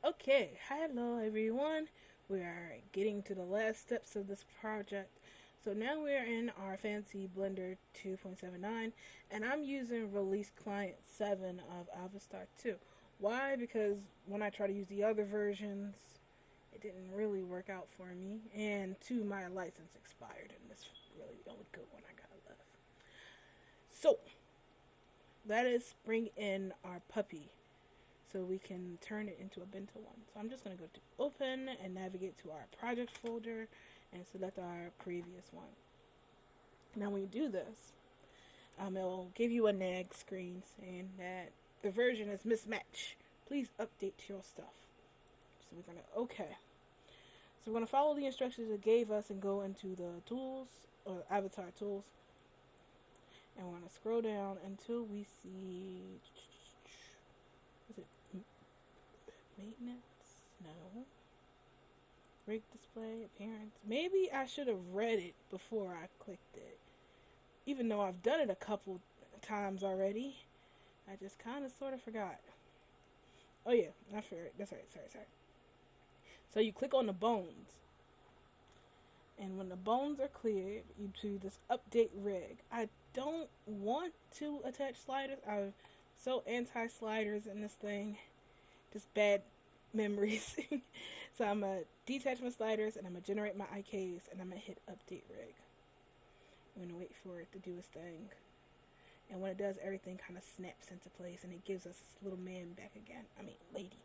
Okay, hello everyone. We are getting to the last steps of this project. So now we're in our fancy Blender 2.79 and I'm using release client 7 of Avastar 2. Why? Because when I try to use the other versions, it didn't really work out for me. And two, my license expired and this is really the only good one I got left. So let us bring in our puppy so we can turn it into a bento one. So I'm just going to go to open and navigate to our project folder and select our previous one. Now when you do this, it'll give you a nag screen saying that the version is mismatched. Please update your stuff. So we're going to okay. So we're going to follow the instructions it gave us and go into the tools or avatar tools. And we're going to scroll down until we see, is it maintenance? No. Rig display, appearance. Maybe I should have read it before I clicked it. Even though I've done it a couple times already, I just kind of sort of forgot. Oh yeah, I forgot. That's right. Sorry. So you click on the bones, and when the bones are cleared, you do this update rig. I don't want to attach sliders. I'm so anti sliders in this thing. Just bad memories. So I'm going to detach my sliders and I'm going to generate my IKs and I'm going to hit update rig. I'm going to wait for it to do its thing. And when it does, everything kind of snaps into place and it gives us this little man back again. Lady.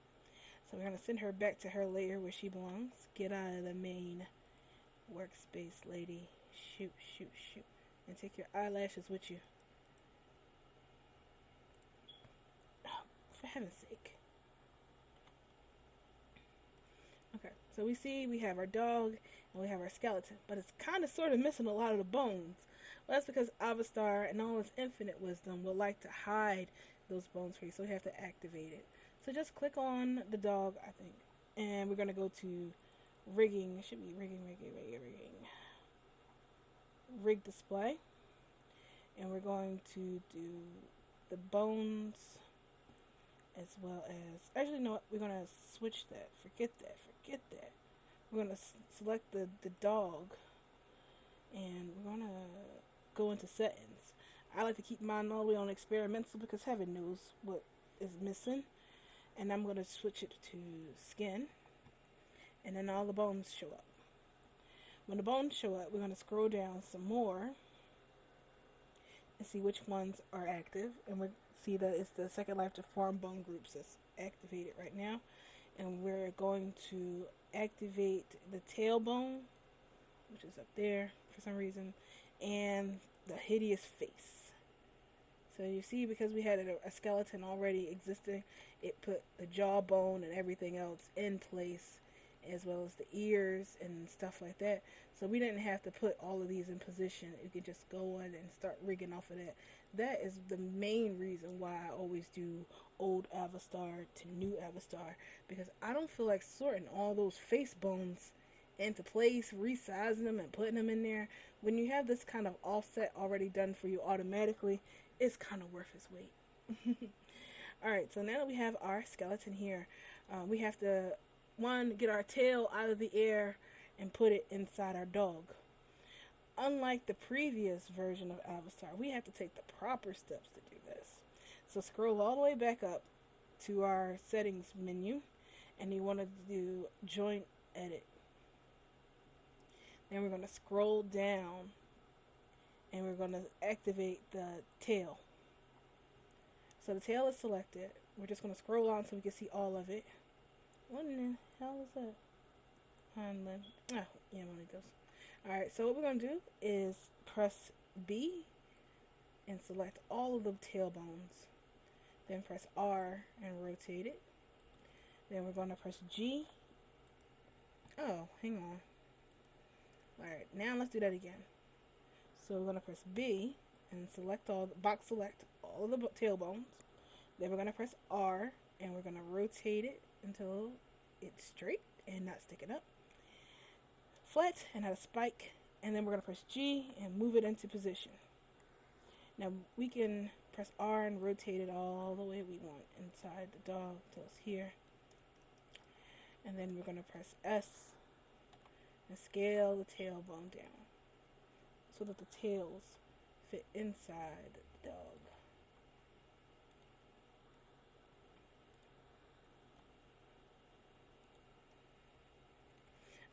So we're going to send her back to her layer where she belongs. Get out of the main workspace, lady. Shoot. And take your eyelashes with you. Oh, for heaven's sake. Okay, so we see we have our dog and we have our skeleton, but it's kind of sort of missing a lot of the bones. Well, that's because Avastar, in all its infinite wisdom, would like to hide those bones for you, so we have to activate it. So just click on the dog, I think, and we're going to go to rigging. It should be rigging. Rig display. And we're going to do the bones as well as, actually, no, we're going to switch that. Forget that. We're going to select the dog and we're going to go into settings. I like to keep mine all the way on experimental because heaven knows what is missing. And I'm going to switch it to skin, and then all the bones show up. When the bones show up, we're going to scroll down some more and see which ones are active. And we see that it's the second life to farm bone groups that's activated right now. And we're going to activate the tailbone, which is up there for some reason, and the hideous face. So you see, because we had a skeleton already existing, it put the jawbone and everything else in place, as well as the ears and stuff like that. So we didn't have to put all of these in position. You could just go in and start rigging off of that. That is the main reason why I always do old Avastar to new Avastar, because I don't feel like sorting all those face bones into place, resizing them and putting them in there. When you have this kind of offset already done for you automatically, it's kind of worth its weight. Alright, so now that we have our skeleton here, we have to, one, get our tail out of the air and put it inside our dog. Unlike the previous version of Avastar, we have to take the proper steps to do this. So scroll all the way back up to our settings menu, and you want to do joint edit. Then we're going to scroll down and we're going to activate the tail. So the tail is selected. We're just going to scroll on so we can see all of it. What in the hell is that? Hind limb. Oh, yeah, one of those. Alright, so what we're going to do is press B and select all of the tailbones. Then press R and rotate it. Then we're going to press G. Oh, hang on. Alright, now let's do that again. So we're going to press B and select box select all of the tailbones. Then we're going to press R and we're going to rotate it until it's straight and not sticking up. Flat and have a spike. And then we're going to press G and move it into position. Now we can press R and rotate it all the way we want inside the dog until it's here. And then we're going to press S and scale the tailbone down so that the tails fit inside the dog.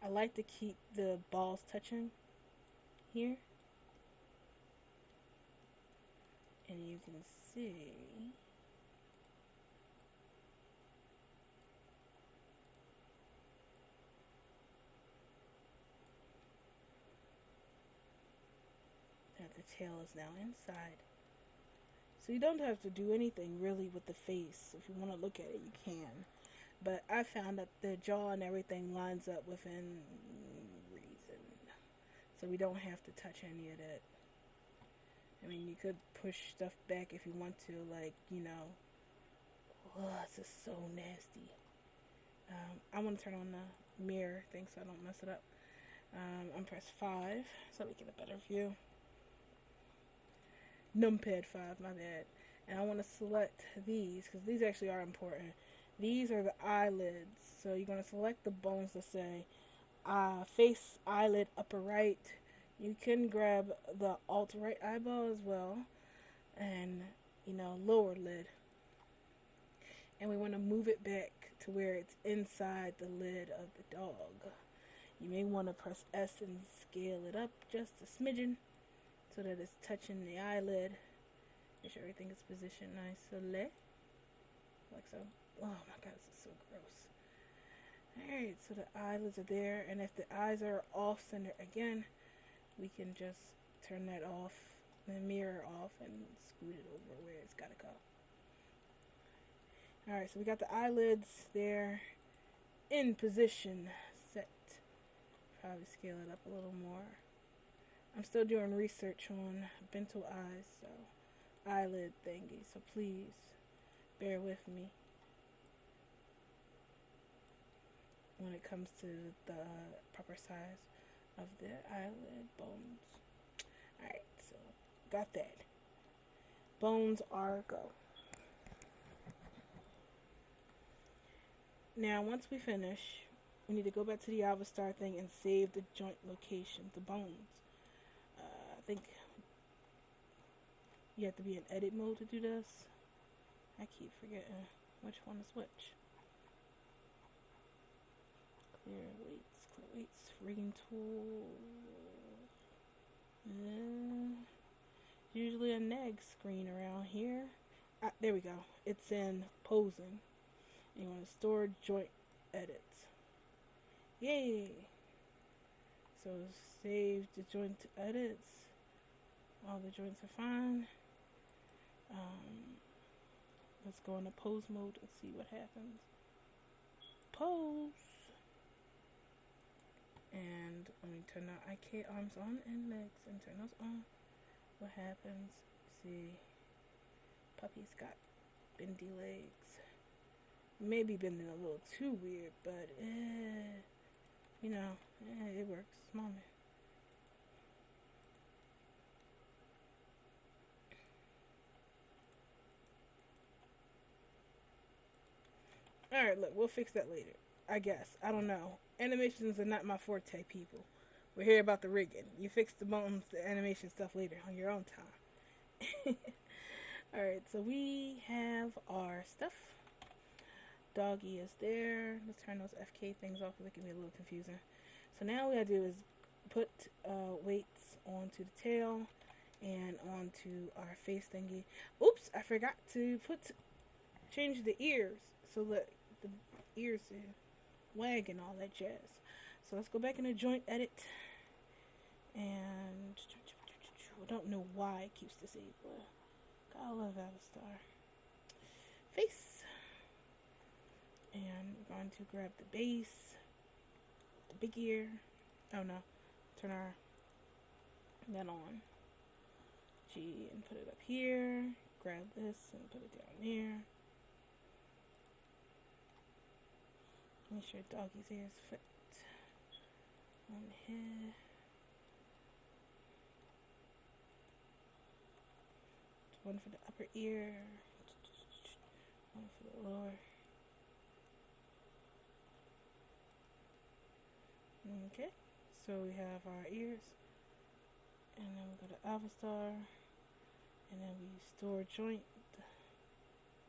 I like to keep the balls touching here. And you can see that the tail is now inside. So you don't have to do anything really with the face. If you want to look at it, you can. But I found that the jaw and everything lines up within reason. So we don't have to touch any of that. I mean, you could push stuff back if you want to, like, you know. Oh, this is so nasty. I want to turn on the mirror thing so I don't mess it up. I'm press 5 so we get a better view. Numpad 5, my bad. And I want to select these because these actually are important. These are the eyelids. So you're going to select the bones that say face eyelid upper right. You can grab the alt right eyeball as well. And, you know, lower lid. And we want to move it back to where it's inside the lid of the dog. You may want to press S and scale it up just a smidgen so that it's touching the eyelid. Make sure everything is positioned nicely. Like so. Oh my god, this is so gross. Alright, so the eyelids are there, and if the eyes are off center again, we can just turn that off, the mirror off, and scoot it over where it's gotta go. Alright, so we got the eyelids there in position, set. Probably scale it up a little more. I'm still doing research on Bento eyes, so eyelid thingy, so please bear with me when it comes to the proper size of the eyelid bones. Alright, so got that. Bones are go. Now, once we finish, we need to go back to the Avastar thing and save the joint location, the bones. I think you have to be in edit mode to do this. I keep forgetting which one is which. Clear weights, rigging tool. Usually a neg screen around here. There we go. It's in posing. You want to store joint edits. Yay! So save the joint edits. All the joints are fine. Let's go into pose mode and see what happens. Pose. And let me turn the IK arms on and legs and turn those on. What happens? See, puppy's got bendy legs. Maybe bending a little too weird, but you know, it works. Moment. Alright, look, we'll fix that later. I guess. I don't know. Animations are not my forte, people. We're here about the rigging. You fix the bones, the animation stuff later on your own time. Alright, so we have our stuff. Doggy is there. Let's turn those FK things off because it can be a little confusing. So now what I do is put weights onto the tail and onto our face thingy. Oops, I forgot to change the ears so that the ears wag and all that jazz. So let's go back into joint edit. And I don't know why it keeps disabling. Gotta love Avastar. Face. And we're going to grab the base, the big ear. Oh no, turn that on. G and put it up here. Grab this and put it down there. Make sure doggy's ears fit on the head. One for the upper ear, one for the lower. Okay, so we have our ears, and then we go to Alpha Star, and then we store joint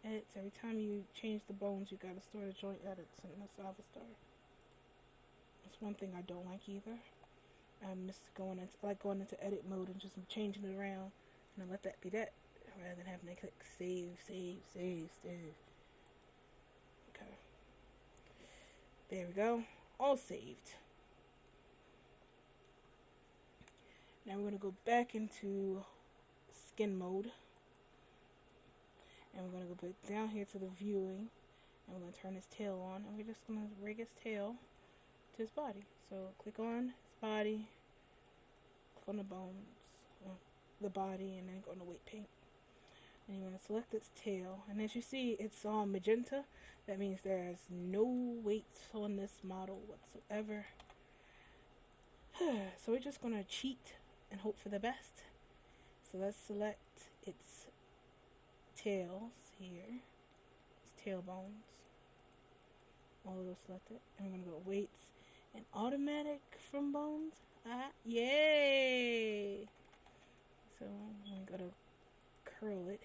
edits. Every time you change the bones, you gotta store the joint edits in this Alpha Star. That's one thing I don't like either. I like going into edit mode and just changing it around, and I let that be that, rather than having to click save, save, save, save. Okay. There we go. All saved. Now we're going to go back into skin mode. And we're going to go back down here to the viewing. And we're going to turn his tail on. And we're just going to rig his tail to his body. So click on his body. Click on the bones. The body. And then go on the weight paint. And you're going to select its tail. And as you see, it's all magenta. That means there's no weight on this model whatsoever. So we're just going to cheat and hope for the best. So let's select its tails here. Its tail bones. All of those selected. And we're going to go weights and automatic from bones. Yay! So when we go to curl it,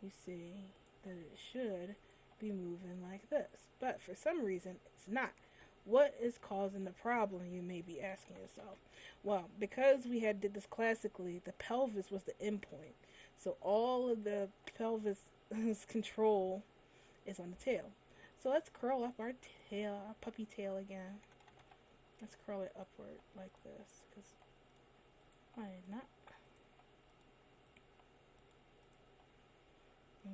you see that it should be moving like this. But for some reason, it's not. What is causing the problem, you may be asking yourself? Well, because we did this classically, the pelvis was the endpoint. So all of the pelvis control is on the tail. So let's curl up our tail, our puppy tail again. Let's curl it upward like this, because why not?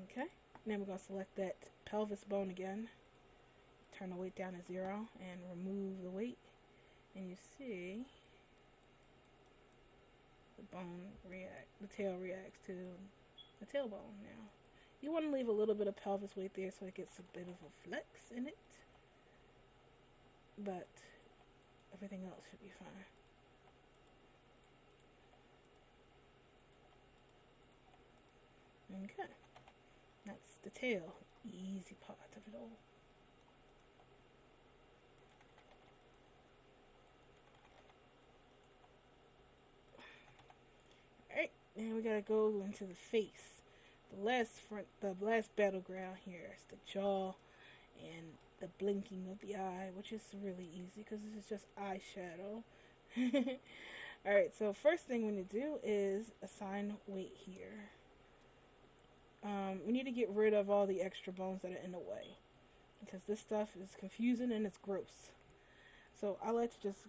Okay, now we're going to select that pelvis bone again. Turn the weight down to 0 and remove the weight. And you see the tail reacts to the tailbone now. You want to leave a little bit of pelvis weight there so it gets a bit of a flex in it. But everything else should be fine. Okay. That's the tail. Easy part of it all. Alright, now we gotta go into the face. The last battleground here is the jaw and the blinking of the eye, which is really easy because this is just eyeshadow. Alright, so first thing we need to do is assign weight here. We need to get rid of all the extra bones that are in the way, because this stuff is confusing and it's gross. So I like to just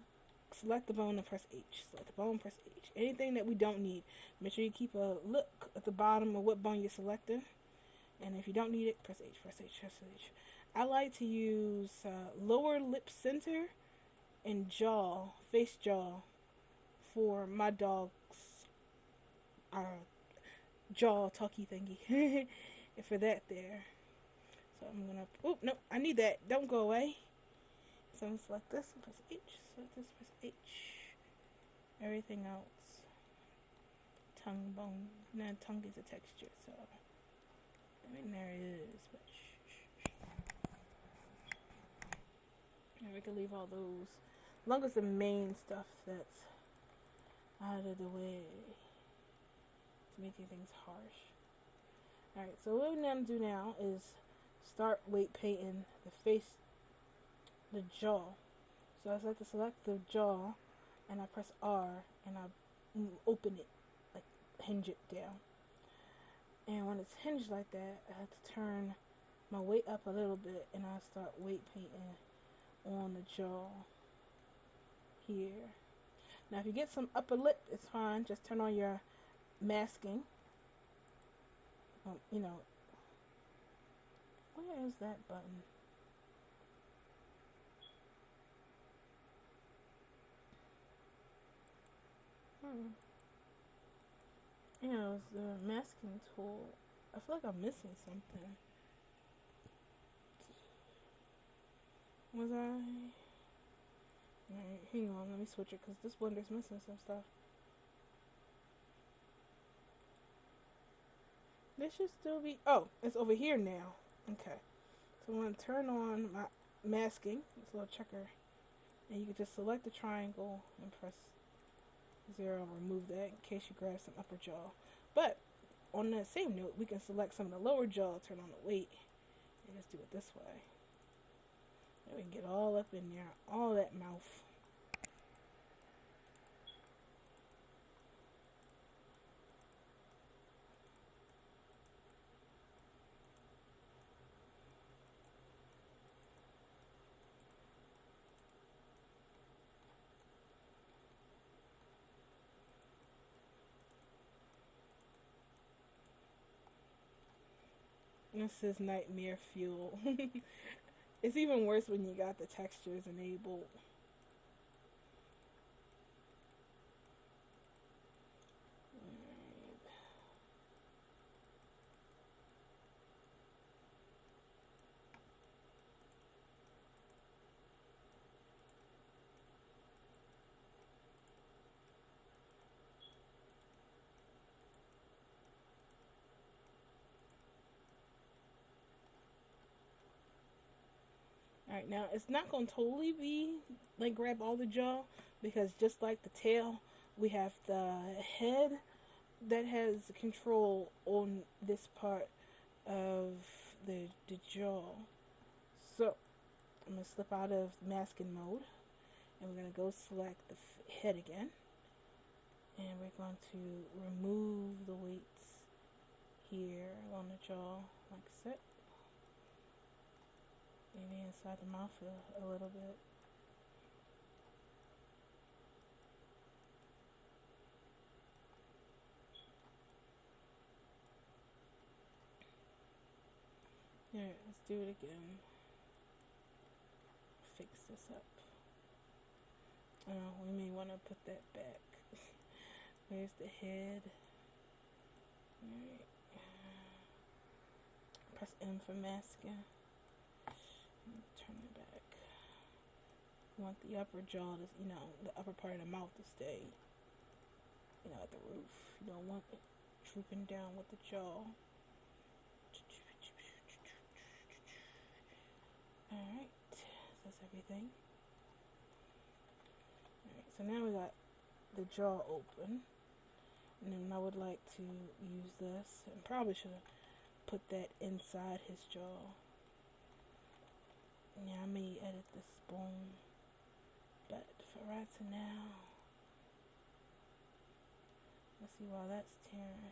select the bone and press H. Select the bone, press H. Anything that we don't need, make sure you keep a look at the bottom of what bone you're selecting. And if you don't need it, press H, press H, press H. I like to use lower lip center and jaw, face jaw, for my dog's jaw talkie thingy. For that there. So I'm gonna, oh no, I need that, don't go away. So I'm gonna select this and press H, select this, press H. Everything else. Tongue bone, no, tongue is a texture, so I mean there it is, but and we can leave all those, as long as the main stuff that's out of the way, making things harsh. Alright, so what we're going to do now is start weight painting the face, the jaw. So I have to select the jaw, and I press R, and I open it, like hinge it down. And when it's hinged like that, I have to turn my weight up a little bit, and I start weight painting on the jaw here. Now if you get some upper lip, it's fine. Just turn on your masking. You know, where is that button? You know, it's the masking tool. I feel like I'm missing something. Was I? Alright, hang on, let me switch it because this blender's missing some stuff. This should still be, oh, it's over here now. Okay. So I'm going to turn on my masking, this little checker And you can just select the triangle and press 0, remove that in case you grab some upper jaw. But on that same note, we can select some of the lower jaw, turn on the weight, and just do it this way. And we can get all up in there, all that mouth. This is nightmare fuel. It's even worse when you got the textures enabled. Alright, now it's not going to totally be like grab all the jaw, because just like the tail, we have the head that has control on this part of the jaw. So I'm going to slip out of masking mode, and we're going to go select the head again, and we're going to remove the weights here on the jaw like so. Maybe inside the mouth a little bit. Alright, let's do it again. Fix this up. Oh, we may want to put that back. Where's the head? Alright. Press M for masking. Turn it back. You want the upper jaw to, the upper part of the mouth to stay, at the roof. You don't want it drooping down with the jaw. Alright, that's everything. Alright, so now we got the jaw open. And then I would like to use this, and probably should have put that inside his jaw. Yeah, I may edit this bone, but for right now, let's see why that's tearing.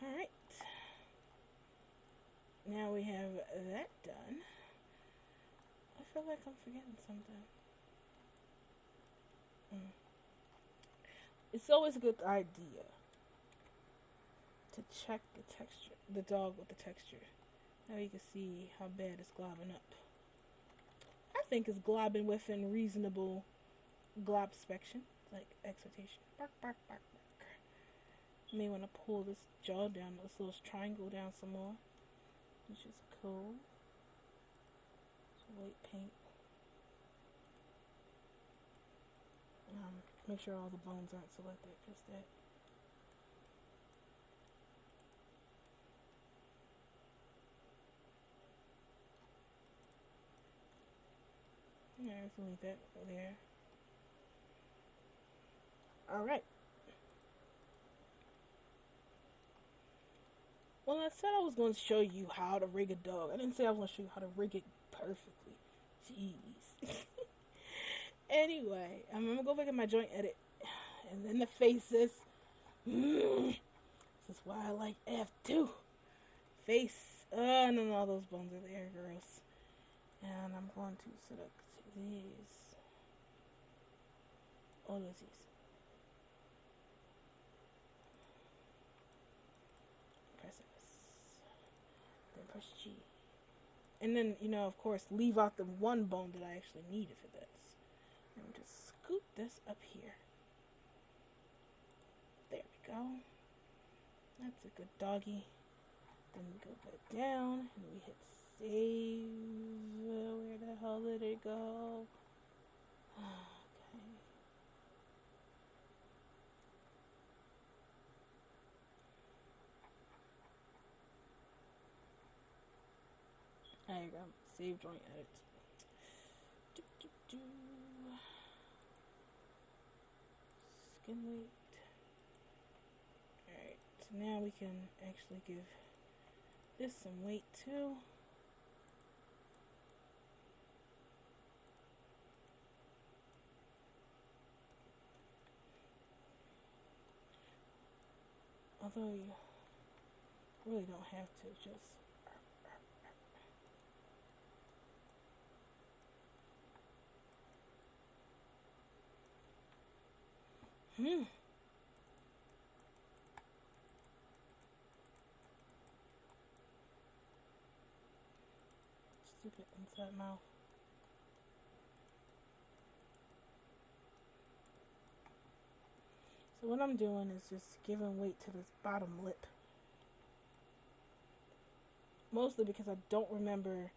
Alright, now we have that done. I feel like I'm forgetting something. It's always a good idea to check the texture, the dog with the texture. Now you can see how bad it's globbing up. I think it's globbing within reasonable glob inspection, like excitation. Bark, bark, bark, bark. You may want to pull this jaw down, this little triangle down some more, which is cool. Some white paint. Make sure all the bones aren't selected, just that. Yeah, let's leave that there. Alright. Well, I said I was going to show you how to rig a dog. I didn't say I was going to show you how to rig it perfectly. Jeez. Anyway, I'm going to go back in my joint edit. And then the faces. This is why I like F2. Face. And then all those bones are there. Gross. And I'm going to select these. All of these. Press S. Then press G. And then, of course, leave out the one bone that I actually needed for this. And just scoop this up here. There we go. That's a good doggy. Then we go back down and we hit save. Where the hell did it go? Okay. diagram. Save joint edit. Do, do, do. Skin weight. Alright, so now we can actually give this some weight too. Although you really don't have to, just stupid inside mouth. So what I'm doing is just giving weight to this bottom lip. Mostly because I don't remember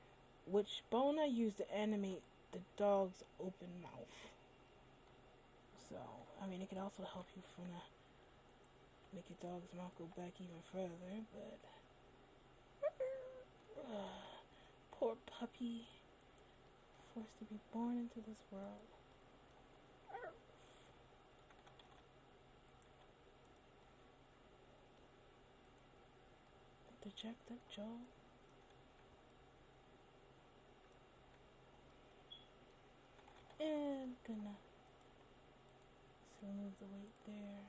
which bone I used to animate the dog's open mouth. So, I mean, it could also help you from make your dog's mouth go back even further, but poor puppy, forced to be born into this world. Dejected jaw. And gonna remove the weight there.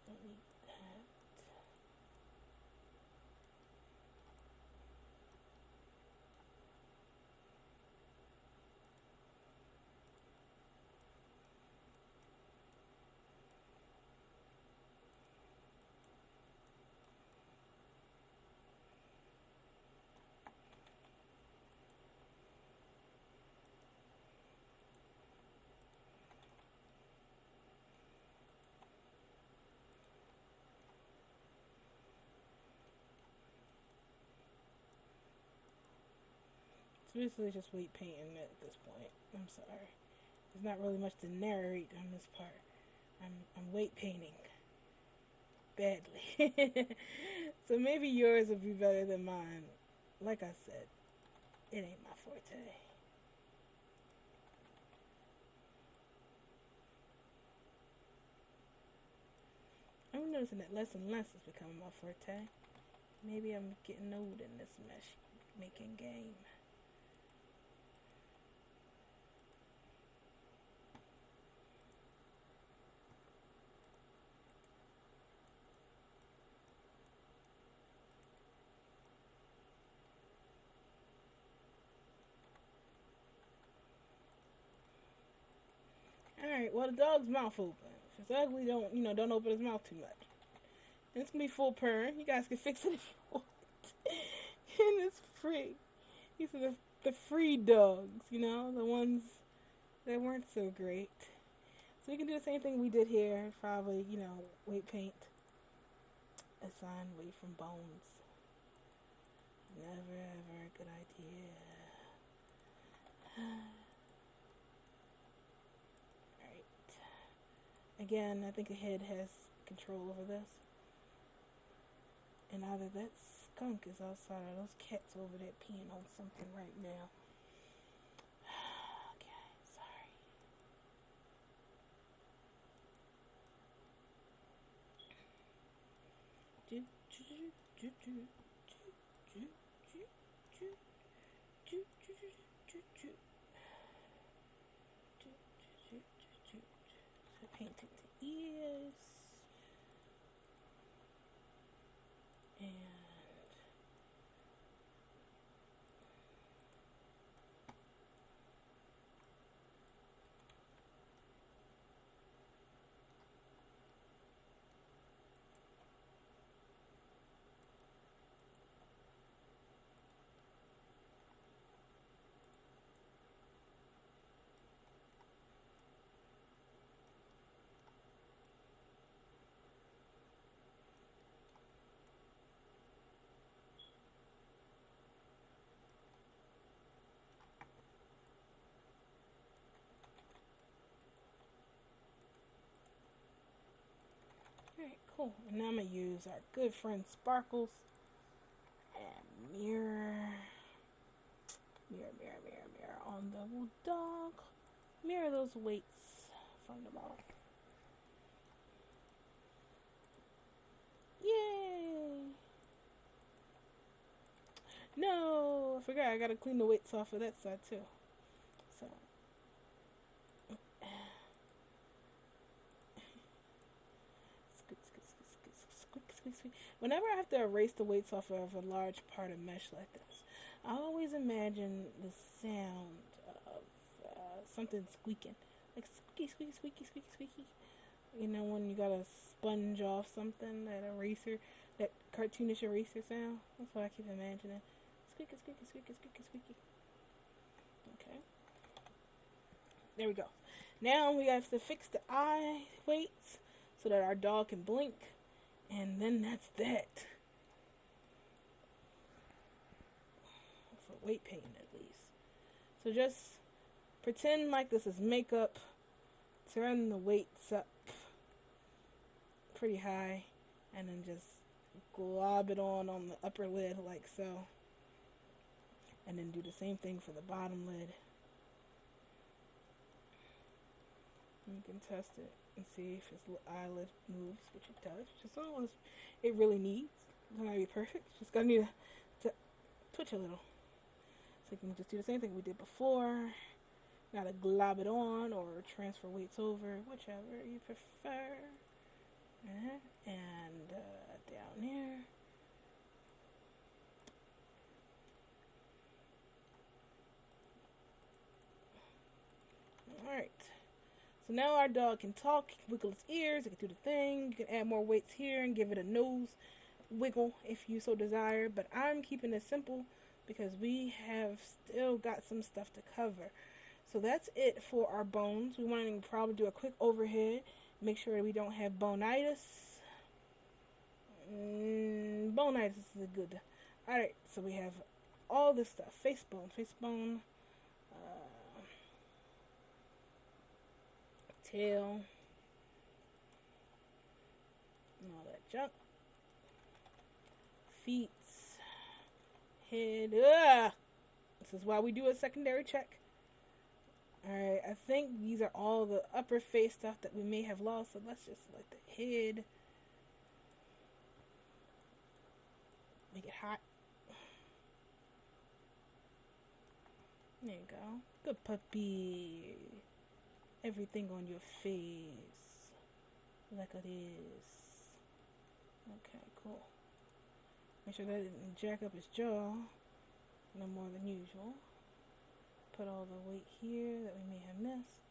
Don't need that. It's basically just weight painting at this point. I'm sorry. There's not really much to narrate on this part. I'm weight painting badly. So maybe yours will be better than mine. Like I said, it ain't my forte. I'm noticing that less and less is becoming my forte. Maybe I'm getting old in this mesh making game. Alright, well, the dog's mouth open. If it's ugly, don't open his mouth too much. And it's gonna be full purring. You guys can fix it if you want. And it's free. These are the free dogs, the ones that weren't so great. So we can do the same thing we did here. Probably, weight paint. Assign weight from bones. Never ever a good idea. Again, I think the head has control over this. And either that skunk is outside or those cats over there peeing on something right now. Okay, sorry. So painting the ears. And alright, cool. And now I'm going to use our good friend Sparkles and mirror Mirror, mirror, mirror, mirror on the dog. Mirror those weights from the ball. Yay! No, I forgot I gotta clean the weights off of that side too. So squeak. Whenever I have to erase the weights off of a large part of mesh like this, I always imagine the sound of something squeaking, like squeaky. You know, when you gotta sponge off something, that eraser, that cartoonish eraser sound. That's what I keep imagining. Squeaky. Okay. There we go. Now we have to fix the eye weights so that our dog can blink. And then that's that. For weight painting, at least. So just pretend like this is makeup. Turn the weights up pretty high. And then just glob it on the upper lid like so. And then do the same thing for the bottom lid. You can test it and see if his eyelid moves, which it does. Just all it really needs. It's not gonna be perfect. Just gonna need to twitch a little. So you can just do the same thing we did before. Now to glob it on or transfer weights over, whichever you prefer. And down here. Alright. So now our dog can talk, he can wiggle his ears, he can do the thing. You can add more weights here and give it a nose wiggle if you so desire. But I'm keeping it simple because we have still got some stuff to cover. So that's it for our bones. We want to probably do a quick overhead. Make sure that we don't have bonitis. Bonitis is a good. Alright, so we have all this stuff. Face bone. Tail, and all that junk, feet, head. This is why we do a secondary check. Alright, I think these are all the upper face stuff that we may have lost, so let's just select the head. Make it hot. There you go. Good puppy. Everything on your face like it is. Okay, cool. Make sure that didn't jack up his jaw no more than usual. Put all the weight here that we may have missed.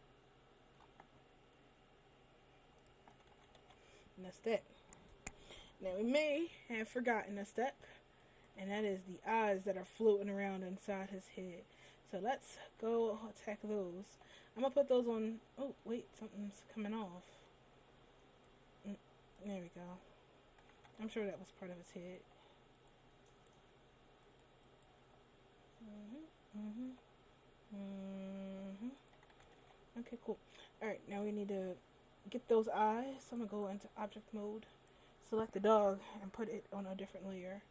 And that's that. Now we may have forgotten a step, and that is the eyes that are floating around inside his head. So let's go attack those. I'm going to put those on... Oh, wait, something's coming off. There we go. I'm sure that was part of his head. Okay, cool. Alright, now we need to get those eyes. So I'm going to go into object mode. Select the dog and put it on a different layer.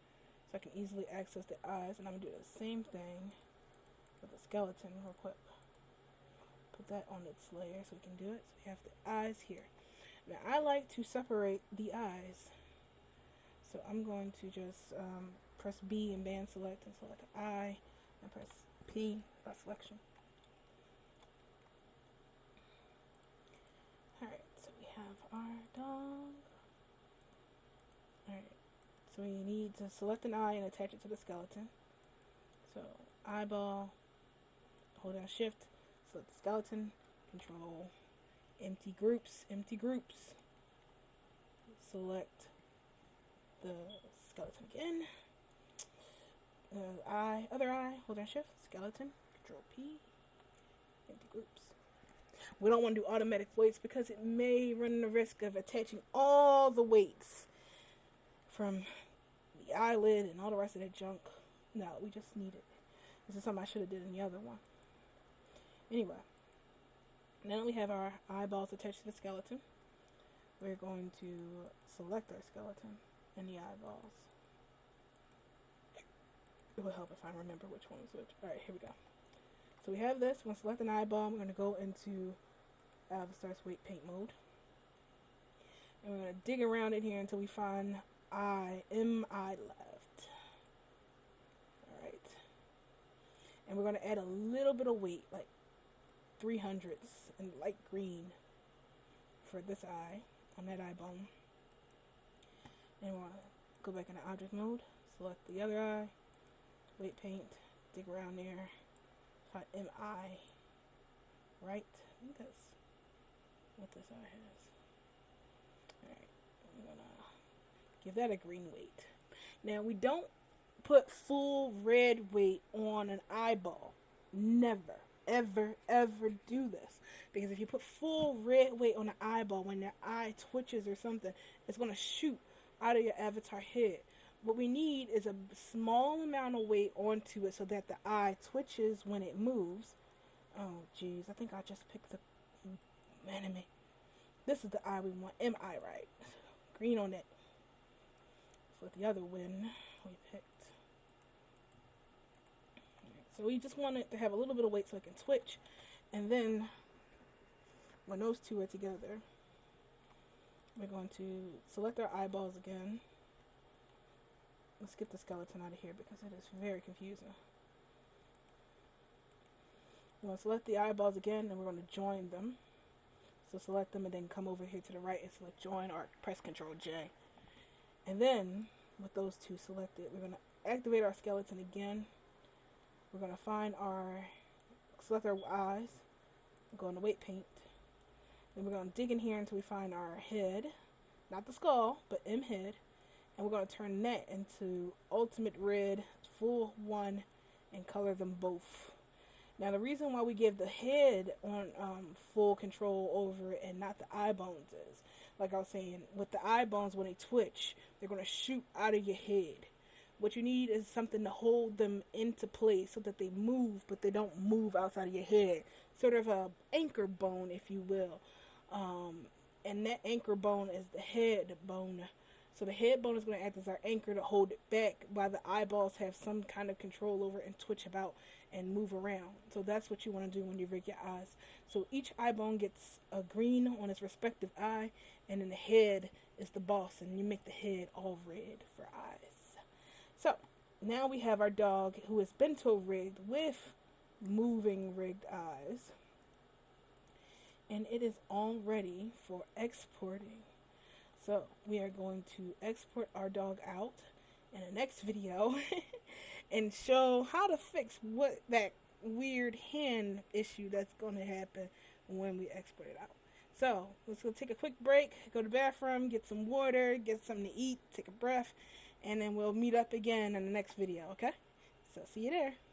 So I can easily access the eyes. And I'm going to do the same thing with the skeleton real quick. Put that on its layer so we can do it. So we have the eyes here. Now I like to separate the eyes. So I'm going to just press B and band select and select the eye. And press P for selection. Alright, so we have our dog. Alright, so we need to select an eye and attach it to the skeleton. So eyeball, hold down shift. Select the skeleton, control, empty groups. Select the skeleton again. Other eye, hold down shift, skeleton, control P, empty groups. We don't want to do automatic weights because it may run the risk of attaching all the weights from the eyelid and all the rest of that junk. No, we just need it. This is something I should have did in the other one. Anyway, now that we have our eyeballs attached to the skeleton, we're going to select our skeleton and the eyeballs. It will help if I remember which one is which. Alright, here we go. So we have this. We're going to select an eyeball. We're going to go into Avatar's weight paint mode. And we're going to dig around in here until we find M-I left. Alright. And we're going to add a little bit of weight, like 300s in light green for this eye, on that eye bone. And we're going to go back into object mode, select the other eye, weight paint, dig around there, find M-I, right? I think that's what this eye has. Alright, I'm going to give that a green weight. Now, we don't put full red weight on an eyeball. Never, ever, ever do this. Because if you put full red weight on an eyeball, when their eye twitches or something, it's going to shoot out of your avatar head. What we need is a small amount of weight onto it so that the eye twitches when it moves. Oh, jeez, I think I just picked the enemy. This is the eye we want. M-I, right? Green on it. So with the other one we picked. So we just want it to have a little bit of weight so it can twitch. And then, when those two are together, we're going to select our eyeballs again. Let's get the skeleton out of here because it is very confusing. We're going to select the eyeballs again and we're going to join them. So select them and then come over here to the right and select join or press Ctrl J. And then, with those two selected, we're going to activate our skeleton again. We're going to select our eyes, go into weight paint. Then we're going to dig in here until we find our head, not the skull, but M head. And we're going to turn that into ultimate red, full 1, and color them both. Now the reason why we give the head on full control over it and not the eye bones is, like I was saying, with the eye bones, when they twitch, they're going to shoot out of your head. What you need is something to hold them into place so that they move, but they don't move outside of your head. Sort of a anchor bone, if you will. And that anchor bone is the head bone. So the head bone is going to act as our anchor to hold it back while the eyeballs have some kind of control over it and twitch about and move around. So that's what you want to do when you rig your eyes. So each eye bone gets a green on its respective eye, and then the head is the boss, and you make the head all red for eyes. So now we have our dog who is bento rigged with moving rigged eyes. And it is all ready for exporting. So we are going to export our dog out in the next video and show how to fix what that weird hand issue that's going to happen when we export it out. So let's go take a quick break, go to the bathroom, get some water, get something to eat, take a breath, and then we'll meet up again in the next video, okay? So see you there.